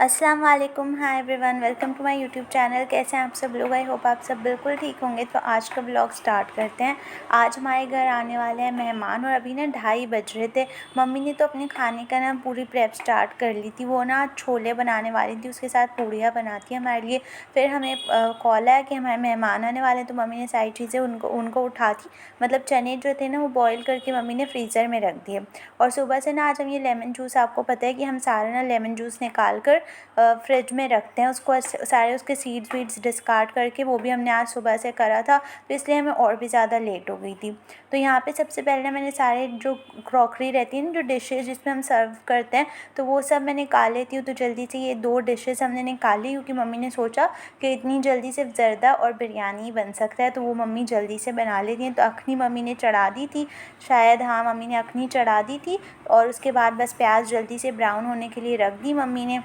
अस्सलाम वालेकुम, hi everyone, welcome to my YouTube channel. कैसे हैं आप सब लोग? आई होप आप सब बिल्कुल ठीक होंगे। तो आज का ब्लॉग स्टार्ट करते हैं। आज हमारे घर आने वाले हैं मेहमान और अभी ना 2:30 बज रहे थे। मम्मी ने तो अपने खाने का ना पूरी प्रेप स्टार्ट कर ली थी। वो ना छोले बनाने वाली थी, उसके साथ पूड़ियाँ बनाती है हमारे लिए। फिर हमें कॉल आया कि हमारे मेहमान आने वाले हैं, तो मम्मी ने सारी चीज़ें उनको उठा दी। मतलब चने जो थे ना वो बॉयल करके मम्मी ने फ्रीज़र में रख दिए। और सुबह से ना आज हम ये लेमन जूस, आपको पता है कि हम सारा ना लेमन जूस निकाल कर फ्रिज में रखते हैं उसको, सारे उसके सीड्स वीड्स डिस्कार्ड करके। वो भी हमने आज सुबह से करा था, तो इसलिए हमें और भी ज़्यादा लेट हो गई थी। तो यहाँ पे सबसे पहले मैंने सारे जो क्रॉकरी रहती है ना, जो डिशेज़ जिसमें हम सर्व करते हैं, तो वो सब मैं निकाल लेती हूँ। तो जल्दी से ये 2 डिशेज़ हमने निकाली, क्योंकि मम्मी ने सोचा कि इतनी जल्दी सिर्फ ज़र्दा और बिरयानी ही बन सकता है, तो वो मम्मी जल्दी से बना लेती हैं। तो अखनी मम्मी ने चढ़ा दी थी शायद, हाँ मम्मी ने अखनी चढ़ा दी थी। और उसके बाद बस प्याज जल्दी से ब्राउन होने के लिए रख दी मम्मी ने।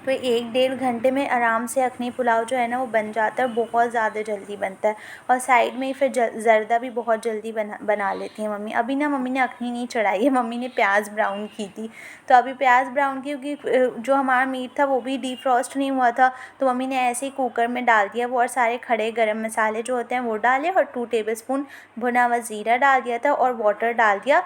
तो 1-1.5 घंटे में आराम से अखनी पुलाव जो है ना वो बन जाता है, बहुत ज़्यादा जल्दी बनता है। और साइड में ही फिर ज़र्दा भी बहुत जल्दी बना लेती है मम्मी। अभी ना मम्मी ने अखनी नहीं चढ़ाई है, मम्मी ने प्याज ब्राउन की थी। तो अभी प्याज ब्राउन की, क्योंकि जो हमारा मीट था वो भी डीफ्रॉस्ट नहीं हुआ था, तो मम्मी ने ऐसे ही कुकर में डाल दिया वो। और सारे खड़े गरम मसाले जो होते हैं वो डाले, और 2 टेबलस्पून भुना हुआ ज़ीरा डाल दिया था, और वाटर डाल दिया।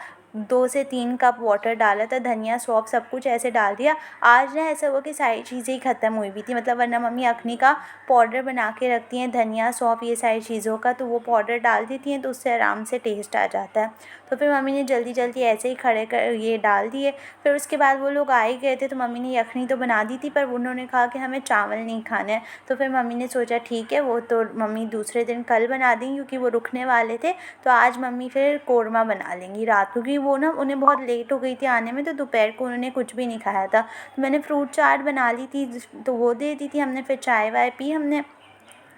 2 से 3 कप वाटर डाला था, धनिया सौंफ सब कुछ ऐसे डाल दिया। आज ना ऐसा हुआ कि सारी चीज़ें ही ख़त्म हुई भी थी, मतलब वरना मम्मी अखनी का पाउडर बना के रखती हैं, धनिया सौंफ ये सारी चीज़ों का, तो वो पाउडर डाल देती हैं, तो उससे आराम से टेस्ट आ जाता है। तो फिर मम्मी ने जल्दी जल्दी ऐसे ही खड़े कर ये डाल दिए। फिर उसके बाद वो लोग आ ही गए थे, तो मम्मी ने यखनी तो बना दी थी, पर उन्होंने कहा कि हमें चावल नहीं खाना है। तो फिर मम्मी ने सोचा ठीक है, वो तो मम्मी दूसरे दिन कल बना देंगी, क्योंकि वो रुकने वाले थे। तो आज मम्मी फिर कोरमा बना लेंगी रात को, क्योंकि वो ना उन्हें बहुत लेट हो गई थी आने में, तो दोपहर को उन्होंने कुछ भी नहीं खाया था। तो मैंने फ्रूट चाट बना ली थी, तो वो दे दी थी हमने। फिर चाय वाय पी हमने,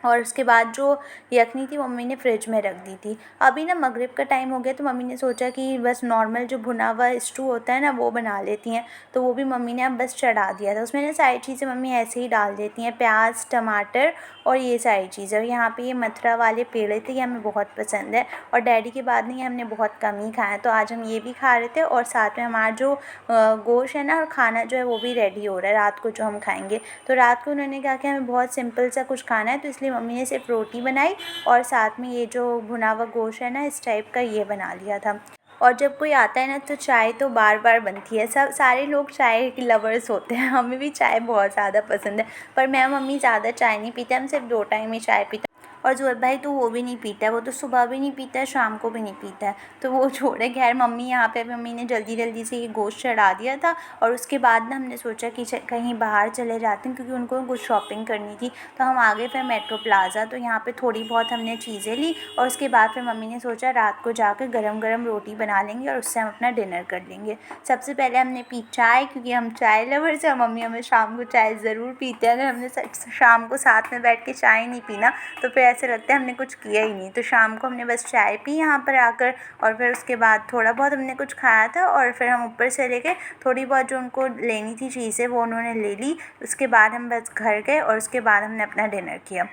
और उसके बाद जो यखनी थी वो मम्मी ने फ्रिज में रख दी थी। अभी ना मगरिब का टाइम हो गया, तो मम्मी ने सोचा कि बस नॉर्मल जो भुना हुआ स्टू होता है ना वो बना लेती हैं। तो वो भी मम्मी ने अब बस चढ़ा दिया था। उसमें ना सारी चीज़ें मम्मी ऐसे ही डाल देती हैं, प्याज टमाटर और ये सारी चीज़ें। और यहाँ पे ये मथुरा वाले पेड़े थे, ये हमें बहुत पसंद है, और डैडी के बाद नहीं हमने बहुत कम ही खाया, तो आज हम ये भी खा रहे थे। और साथ में हमारा जो गोश्त है ना, और खाना जो है वो भी रेडी हो रहा है रात को जो हम खाएंगे। तो रात को उन्होंने कहा कि हमें बहुत सिंपल सा कुछ खाना है, तो इसलिए मम्मी ने सिर्फ रोटी बनाई, और साथ में ये जो भुना हुआ गोश्त है ना इस टाइप का, ये बना लिया था। और जब कोई आता है ना, तो चाय तो बार बार बनती है। सब सारे लोग चाय के लवर्स होते हैं, हमें भी चाय बहुत ज़्यादा पसंद है। पर मैं मम्मी ज़्यादा चाय नहीं पीते, हम सिर्फ 2 टाइम ही चाय पीते हैं। और ज़ुहैब भाई तो वो भी नहीं पीता है, वो तो सुबह भी नहीं पीता है, शाम को भी नहीं पीता है, तो वो छोड़े। खैर मम्मी यहाँ पे मम्मी ने जल्दी जल्दी से ये गोश्त चढ़ा दिया था। और उसके बाद ना हमने सोचा कि कहीं बाहर चले जाते हैं, क्योंकि उनको कुछ शॉपिंग करनी थी। तो हम आ गए फिर मेट्रो प्लाज़ा, तो यहाँ पे थोड़ी बहुत हमने चीज़ें ली। और उसके बाद फिर मम्मी ने सोचा रात को जाकर गरम गरम रोटी बना लेंगे, और उससे हम अपना डिनर कर लेंगे। सबसे पहले हमने पी चाय, क्योंकि हम चाय लवर्स हैं। मम्मी हमें शाम को चाय ज़रूर पीते हैं। अगर हमने शाम को साथ में बैठ के चाय नहीं पीना, तो फिर ऐसे लगता है हमने कुछ किया ही नहीं। तो शाम को हमने बस चाय पी यहाँ पर आकर, और फिर उसके बाद थोड़ा बहुत हमने कुछ खाया था, और फिर हम ऊपर से लेके थोड़ी बहुत जो उनको लेनी थी चीज़ें वो उन्होंने ले ली। उसके बाद हम बस घर गए, और उसके बाद हमने अपना डिनर किया।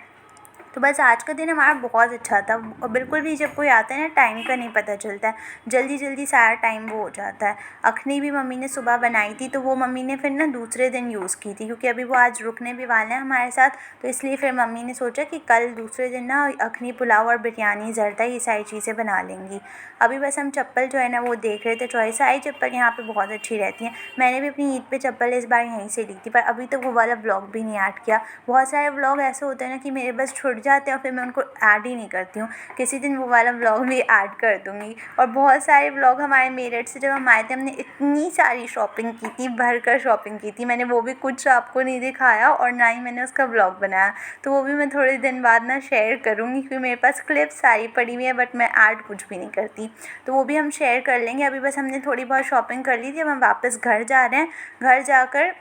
तो बस आज का दिन हमारा बहुत अच्छा था। और बिल्कुल भी जब कोई आता है ना, टाइम का नहीं पता चलता है, जल्दी जल्दी सारा टाइम वो हो जाता है। अखनी भी मम्मी ने सुबह बनाई थी, तो वो मम्मी ने फिर ना दूसरे दिन यूज़ की थी, क्योंकि अभी वो आज रुकने भी वाले हैं हमारे साथ। तो इसलिए फिर मम्मी ने सोचा कि कल दूसरे दिन ना अखनी पुलाव और बिरयानी ज़र्दा ये सारी चीज़ें बना लेंगी। अभी बस हम चप्पल जो है ना वो देख रहे थे, चॉइस आई चप्पल यहाँ पे बहुत अच्छी रहती हैं। मैंने भी अपनी ईद पे चप्पल इस बार यहीं से ली थी, पर अभी तक वो वाला ब्लॉग भी नहीं ऐड किया। बहुत सारे ब्लॉग ऐसे होते हैं ना कि मेरे बस छुट जाते हैं, और फिर मैं उनको ऐड ही नहीं करती हूँ। किसी दिन वो वाला ब्लॉग भी ऐड कर दूँगी। और बहुत सारे ब्लॉग हमारे मेरठ से जब हम आए थे, हमने इतनी सारी शॉपिंग की थी, भर कर शॉपिंग की थी। मैंने वो भी कुछ आपको नहीं दिखाया, और ना ही मैंने उसका ब्लॉग बनाया। तो वो भी मैं थोड़े दिन बाद ना शेयर करूँगी, क्योंकि मेरे पास क्लिप्स सारी पड़ी हुई है, बट मैं ऐड कुछ भी नहीं करती। तो वो भी हम शेयर कर लेंगे। अभी बस हमने थोड़ी बहुत शॉपिंग कर ली थी, अब हम वापस घर जा रहे हैं। घर जाकर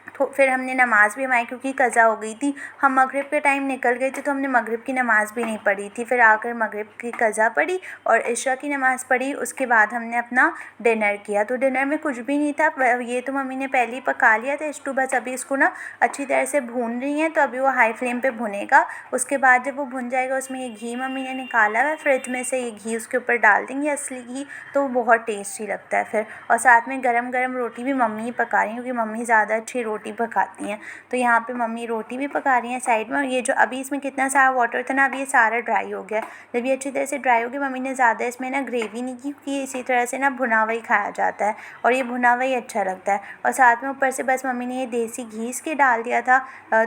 तो फिर हमने नमाज़ भी हमारी, क्योंकि कज़ा हो गई थी, हम मगरिब के टाइम निकल गए थे, तो हमने मगरिब की नमाज़ भी नहीं पढ़ी थी। फिर आकर मगरिब की कज़ा पढ़ी और इशा की नमाज़ पढ़ी। उसके बाद हमने अपना डिनर किया। तो डिनर में कुछ भी नहीं था, ये तो मम्मी ने पहले ही पका लिया था स्टू। बस अभी इसको ना अच्छी तरह से भून रही हैं, तो अभी वो हाई फ्लेम पे भुनेगा। उसके बाद जब वो भुन जाएगा, उसमें ये घी मम्मी ने निकाला है फ्रिज में से, ये घी उसके ऊपर डाल देंगे, असली घी, तो वो बहुत टेस्टी लगता है फिर। और साथ में गरम गरम रोटी भी मम्मी ही पका रही हैं, क्योंकि मम्मी ज़्यादा अच्छी रोटी रोटी पकाती हैं। तो यहाँ पे मम्मी रोटी भी पका रही हैं साइड में। और ये जो अभी इसमें कितना सारा वाटर था ना, अभी ये सारा ड्राई हो गया। जब ये अच्छी तरह से ड्राई हो गया, मम्मी ने ज़्यादा इसमें ना ग्रेवी नहीं की, क्योंकि इसी तरह से ना भुना हुआ ही खाया जाता है और ये भुना हुआ ही अच्छा लगता है। और साथ में ऊपर से बस मम्मी ने ये देसी घी इसके डाल दिया था,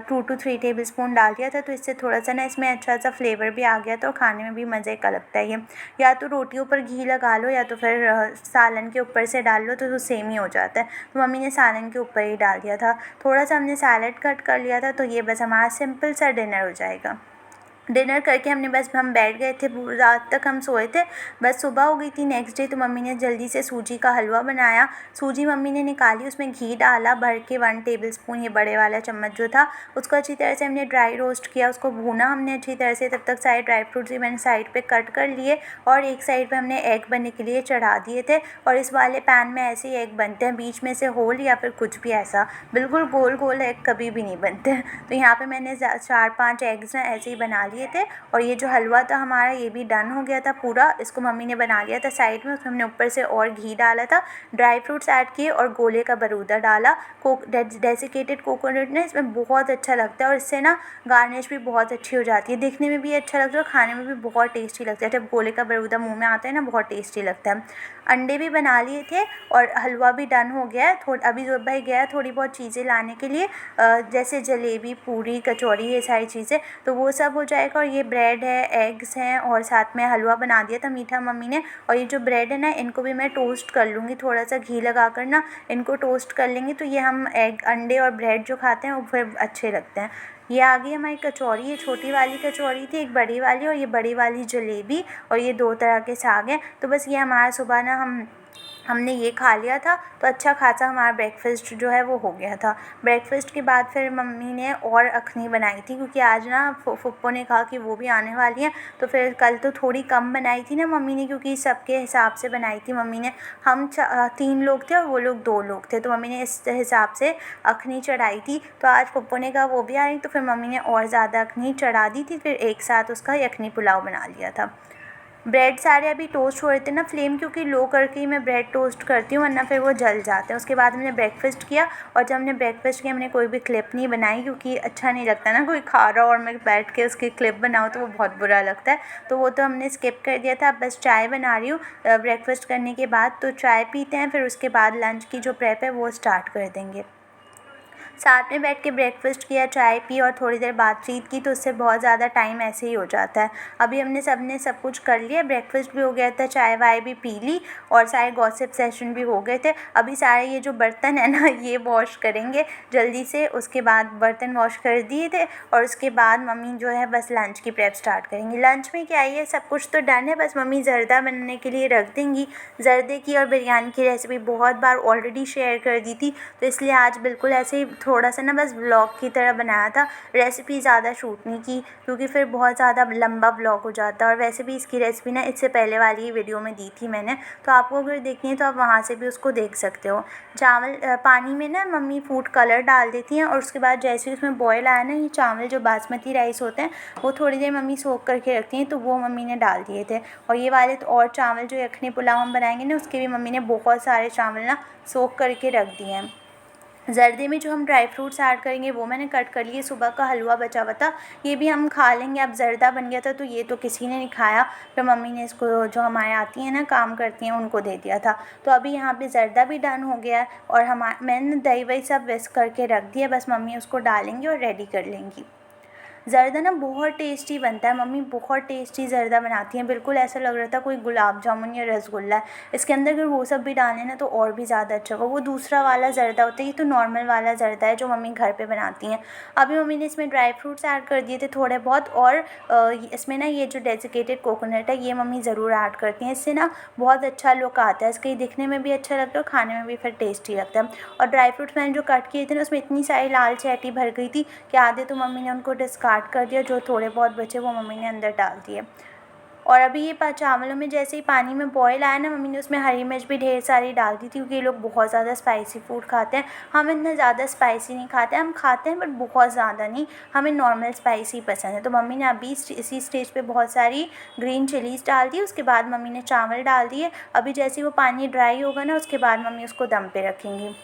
2 to 3 टेबल स्पून डाल दिया था। तो इससे थोड़ा सा ना इसमें अच्छा सा फ्लेवर भी आ गया था और खाने में भी मज़े का लगता है ये। या तो रोटियों पर घी लगा लो या तो फिर सालन के ऊपर से डाल लो, तो सेम ही हो जाता है। तो मम्मी ने सालन के ऊपर ही डाल दिया था। थोड़ा सा हमने सैलेड कट कर लिया था। तो ये बस हमारा सिंपल सा डिनर हो जाएगा। डिनर करके हम बैठ गए थे, रात तक हम सोए थे। बस सुबह हो गई थी नेक्स्ट डे, तो मम्मी ने जल्दी से सूजी का हलवा बनाया। सूजी मम्मी ने निकाली, उसमें घी डाला भर के 1 टेबल स्पून, ये बड़े वाला चम्मच जो था। उसको अच्छी तरह से हमने ड्राई रोस्ट किया, उसको भूना हमने अच्छी तरह से। तब तक सारे ड्राई फ्रूट्स भी मैंने साइड पे कट कर लिए और एक साइड पे हमने एग बनने के लिए चढ़ा दिए थे। और इस वाले पैन में ऐसे ही एग बनते हैं, बीच में से होल या फिर कुछ भी ऐसा, बिल्कुल गोल गोल एग कभी भी नहीं बनते। तो यहाँ पे मैंने 4-5 एग्स ना ऐसे ही बना लिए थे। और ये जो हलवा था हमारा, ये भी डन हो गया था पूरा। इसको मम्मी ने बना लिया था साइड में। उसमें हमने ऊपर से और घी डाला था, ड्राई फ्रूट्स ऐड किए और गोले का बरूदा डाला। डेसिकेटेड कोकोनट ना इसमें बहुत अच्छा लगता है और इससे ना गार्निश भी बहुत अच्छी हो जाती है, दिखने में भी अच्छा लगता है और खाने में भी बहुत टेस्टी लगता है। जब गोले का बरूदा मुँह में आता है ना, बहुत टेस्टी लगता है। अंडे भी बना लिए थे और हलवा भी डन हो गया है। अभी जो भाई गया थोड़ी बहुत चीज़ें लाने के लिए, जैसे जलेबी, पूरी, कचौड़ी, ये सारी चीज़ें, तो वो सब हो जाएगा। और ये ब्रेड है, एग्स हैं और साथ में हलवा बना दिया था मीठा मम्मी ने। और ये जो ब्रेड है ना, इनको भी मैं टोस्ट कर लूँगी, थोड़ा सा घी लगा कर ना इनको टोस्ट कर लेंगे। तो ये हम एग, अंडे और ब्रेड जो खाते हैं वो फिर अच्छे लगते हैं। ये आ गई हमारी कचौड़ी। ये छोटी वाली कचौड़ी थी, एक बड़ी वाली, और ये बड़ी वाली जलेबी, और ये 2 तरह के साग हैं। तो बस ये हमारा सुबह ना हमने ये खा लिया था। तो अच्छा खासा हमारा ब्रेकफास्ट जो है वो हो गया था। ब्रेकफास्ट के बाद फिर मम्मी ने और अखनी बनाई थी, क्योंकि आज ना फुप्पो ने कहा कि वो भी आने वाली हैं। तो फिर कल तो थोड़ी कम बनाई थी ना मम्मी ने, क्योंकि सबके हिसाब से बनाई थी मम्मी ने। हम 3 लोग थे और वो लोग 2 लोग थे, तो मम्मी ने इस हिसाब से अखनी चढ़ाई थी। तो आज फुप्पो ने कहा वो भी आ रही, तो फिर मम्मी ने और ज़्यादा अखनी चढ़ा दी थी। फिर एक साथ उसका यखनी पुलाव बना लिया था। ब्रेड सारे अभी टोस्ट हो रहे थे ना, फ्लेम क्योंकि लो करके ही मैं ब्रेड टोस्ट करती हूँ, वरना फिर वो जल जाते हैं। उसके बाद हमने ब्रेकफास्ट किया। और जब हमने ब्रेकफास्ट किया, हमने कोई भी क्लिप नहीं बनाई, क्योंकि अच्छा नहीं लगता ना कोई खा रहा हो और मैं बैठ के उसकी क्लिप बनाऊँ, तो वो बहुत बुरा लगता है। तो वो तो हमने स्किप कर दिया था। अब बस चाय बना रही हूँ ब्रेकफास्ट करने के बाद। तो चाय पीते हैं, फिर उसके बाद लंच की जो प्रेप है वो स्टार्ट कर देंगे। साथ में बैठ के ब्रेकफास्ट किया, चाय पी और थोड़ी देर बातचीत की, तो उससे बहुत ज़्यादा टाइम ऐसे ही हो जाता है। अभी हमने सब कुछ कर लिया, ब्रेकफास्ट भी हो गया था, चाय वाय भी पी ली और सारे गॉसिप सेशन भी हो गए थे। अभी सारे ये जो बर्तन है ना, ये वॉश करेंगे जल्दी से। उसके बाद बर्तन वॉश कर दिए थे और उसके बाद मम्मी जो है बस लंच की प्रेप स्टार्ट करेंगी। लंच में क्या है, सब कुछ तो डन है, बस मम्मी ज़र्दा बनने के लिए रख देंगी। ज़र्दे की और बिरयानी की रेसिपी बहुत बार ऑलरेडी शेयर कर दी थी, तो इसलिए आज बिल्कुल ऐसे ही थोड़ा सा ना बस व्लॉग की तरह बनाया था। रेसिपी ज़्यादा शूट नहीं की, क्योंकि फिर बहुत ज़्यादा लंबा व्लॉग हो जाता है। और वैसे भी इसकी रेसिपी ना इससे पहले वाली ही वीडियो में दी थी मैंने, तो आपको अगर देखनी है तो आप वहाँ से भी उसको देख सकते हो। चावल पानी में ना मम्मी फूड कलर डाल देती हैं और उसके बाद जैसे ही उसमें बॉयल आया ना, ये चावल जो बासमती राइस होते हैं वो थोड़ी देर मम्मी सोख करके रखती हैं, तो वो मम्मी ने डाल दिए थे। और ये वाले तो और चावल जो यखनी पुलाव हम बनाएंगे ना, उसके भी मम्मी ने बहुत सारे चावल ना सोख करके रख दिए हैं। ज़र्दे में जो हम ड्राई फ्रूट्स ऐड करेंगे वो मैंने कट कर लिए। सुबह का हलवा बचा हुआ था, ये भी हम खा लेंगे। अब ज़र्दा बन गया था, तो ये तो किसी ने नहीं खाया, फिर मम्मी ने इसको जो हमारे आती हैं ना काम करती हैं उनको दे दिया था। तो अभी यहाँ पे ज़र्दा भी डन हो गया है और मैंने दही वही सब विस्क करके रख दिया, बस मम्मी उसको डालेंगी और रेडी कर लेंगी। ज़र्दा ना बहुत टेस्टी बनता है, मम्मी बहुत टेस्टी ज़र्दा बनाती हैं। बिल्कुल ऐसा लग रहा था कोई गुलाब जामुन या रसगुल्ला है। इसके अंदर अगर वो सब भी डालें ना तो और भी ज़्यादा अच्छा होगा। वो दूसरा वाला ज़र्दा होता है, ये तो नॉर्मल वाला ज़र्दा है जो मम्मी घर पे बनाती हैं। अभी मम्मी ने इसमें ड्राई फ्रूट्स ऐड कर दिए थे थोड़े बहुत, और इसमें ना ये जो डेसिकेटेड कोकोनट है ये मम्मी ज़रूर ऐड करती हैं। इससे ना बहुत अच्छा लुक आता है, इसके दिखने में भी अच्छा लगता है और खाने में भी फिर टेस्टी लगता है। और ड्राई फ्रूट्स मैंने जो कट किए थे ना, उसमें इतनी सारी लाल चैटी भर गई थी कि आधे तो मम्मी ने उनको डिस्कार्ड कर दिया, जो थोड़े बहुत बचे वो मम्मी ने अंदर डाल दिए। और अभी ये चावलों में जैसे ही पानी में बॉयल आया ना, मम्मी ने उसमें हरी मिर्च भी ढेर सारी डाल दी थी, क्योंकि ये लोग बहुत ज़्यादा स्पाइसी फूड खाते हैं। हम इतना ज़्यादा स्पाइसी नहीं खाते, हम खाते हैं बट बहुत ज़्यादा नहीं, हमें नॉर्मल स्पाइसी पसंद है। तो मम्मी ने अभी इसी स्टेज पे बहुत सारी ग्रीन चिलीज़ डाल दी। उसके बाद मम्मी ने चावल डाल दिए। अभी जैसे ही वो पानी ड्राई होगा ना, उसके बाद मम्मी उसको दम पे रखेंगी।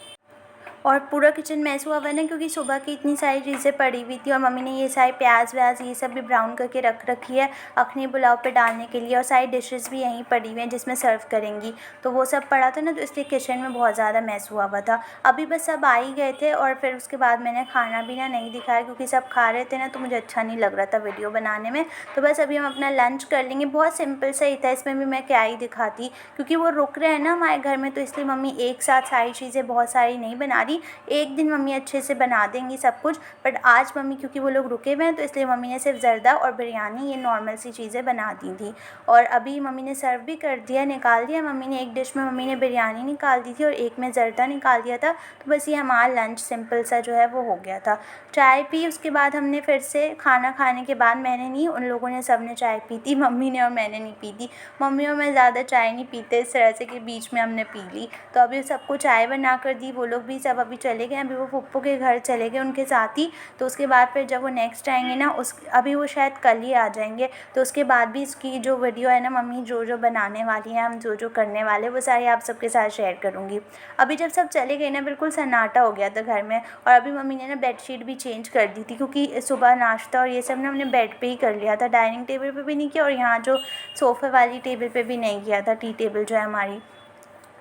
और पूरा किचन मैस हुआ हुआ है ना, क्योंकि सुबह की इतनी सारी चीज़ें पड़ी हुई थी और मम्मी ने ये सारे प्याज व्याज ये सब भी ब्राउन करके रख रखी है अखनी पुलाव पे डालने के लिए, और सारी डिशेस भी यहीं पड़ी हुई हैं जिसमें सर्व करेंगी। तो वो सब पड़ा था ना, तो इसलिए किचन में बहुत ज़्यादा मैस हुआ हुआ था। अभी बस सब आ ही गए थे और फिर उसके बाद मैंने खाना पीना नहीं दिखाया क्योंकि सब खा रहे थे ना, तो मुझे अच्छा नहीं लग रहा था वीडियो बनाने में। तो बस अभी हम अपना लंच कर लेंगे। बहुत सिंपल सा ही था, इसमें भी मैं क्या ही दिखाती, क्योंकि वो रुक रहे हैं ना हमारे घर में, तो इसलिए मम्मी एक साथ सारी चीज़ें बहुत सारी नहीं बना रही। एक दिन मम्मी अच्छे से बना देंगी सब कुछ, बट आज मम्मी क्योंकि वो लोग रुके हुए हैं तो इसलिए मम्मी ने सिर्फ ज़र्दा और बिरयानी ये नॉर्मल सी चीज़ें बना दी थी। और अभी मम्मी ने सर्व भी कर दिया, निकाल दिया मम्मी ने। एक डिश में मम्मी ने बिरयानी निकाल दी थी और एक में ज़र्दा निकाल दिया था। तो बस ये हमारा लंच सिंपल सा जो है वो हो गया था। चाय पी, उसके बाद हमने फिर से खाना खाने के बाद, मैंने नहीं, उन लोगों ने सब ने चाय पी थी, मम्मी ने और मैंने नहीं पी थी। मम्मी और मैं ज़्यादा चाय नहीं पीते इस तरह से कि बीच में हमने पी ली। तो अभी सबको चाय बना कर दी, वो लोग भी सब अभी चले गए, अभी वो फुप्पो के घर चले गए उनके साथ ही। तो उसके बाद फिर जब वो नेक्स्ट आएंगे ना, अभी वो शायद कल ही आ जाएंगे, तो उसके बाद भी इसकी जो वीडियो है ना मम्मी जो जो बनाने वाली है, हम जो जो करने वाले, वो सारी आप सबके साथ शेयर करूँगी। अभी जब सब चले गए ना, बिल्कुल सन्नाटा हो गया था घर में। और अभी मम्मी ने ना बेडशीट भी चेंज कर दी थी, क्योंकि सुबह नाश्ता और ये सब ना हमने बेड पे ही कर लिया था, डाइनिंग टेबल पे भी नहीं किया और यहाँ जो सोफ़े वाली टेबल पे भी नहीं किया था, टी टेबल जो है हमारी।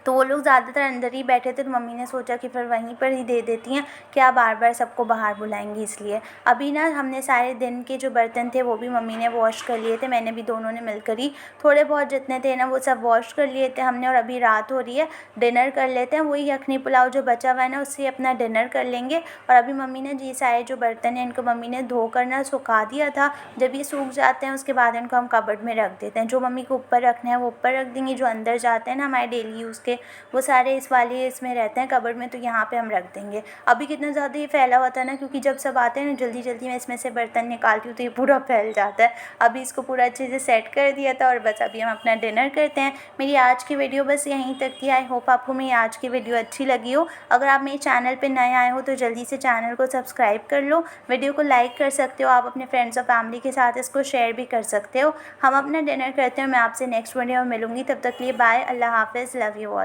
तो वो लोग ज़्यादातर अंदर ही बैठे थे, तो मम्मी ने सोचा कि फिर वहीं पर ही दे देती हैं, क्या बार बार सबको बाहर बुलाएंगी, इसलिए। अभी ना हमने सारे दिन के जो बर्तन थे वो भी मम्मी ने वॉश कर लिए थे, मैंने भी, दोनों ने मिलकर ही। थोड़े बहुत जितने थे ना वो सब वॉश कर लिए थे हमने। और अभी रात हो रही है, डिनर कर लेते हैं, वही अखनी पुलाव जो बचा हुआ है ना उससे अपना डिनर कर लेंगे। और अभी मम्मी ने ये सारे जो बर्तन हैं इनको मम्मी ने धो कर ना सुखा दिया था। जब ये सूख जाते हैं उसके बाद इनको हम कबर्ड में रख देते हैं। जो मम्मी को ऊपर रखना है वो ऊपर रख देंगे, जो अंदर जाते हैं ना हमारे डेली यूज़ के, वो सारे इस वाले इसमें रहते हैं कबर्ड में, तो यहाँ पे हम रख देंगे। अभी कितना ज़्यादा ये फैला हुआ था ना, क्योंकि जब सब आते हैं ना जल्दी जल्दी मैं इसमें से बर्तन निकालती हूँ तो ये पूरा फैल जाता है। अभी इसको पूरा अच्छे से सेट कर दिया था और बस अभी हम अपना डिनर करते हैं। मेरी आज की वीडियो बस यहीं तक थी। आई होप आपको मेरी आज की वीडियो अच्छी लगी हो। अगर आप मेरे चैनल पर नए आए हो तो जल्दी से चैनल को सब्सक्राइब कर लो, वीडियो को लाइक कर सकते हो, आप अपने फ्रेंड्स और फैमिली के साथ इसको शेयर भी कर सकते हो। हम अपना डिनर करते हैं, मैं आपसे नेक्स्ट वीडियो में मिलूँगी, तब तक के लिए बाय, अल्लाह हाफिज़, लव यू ऑल।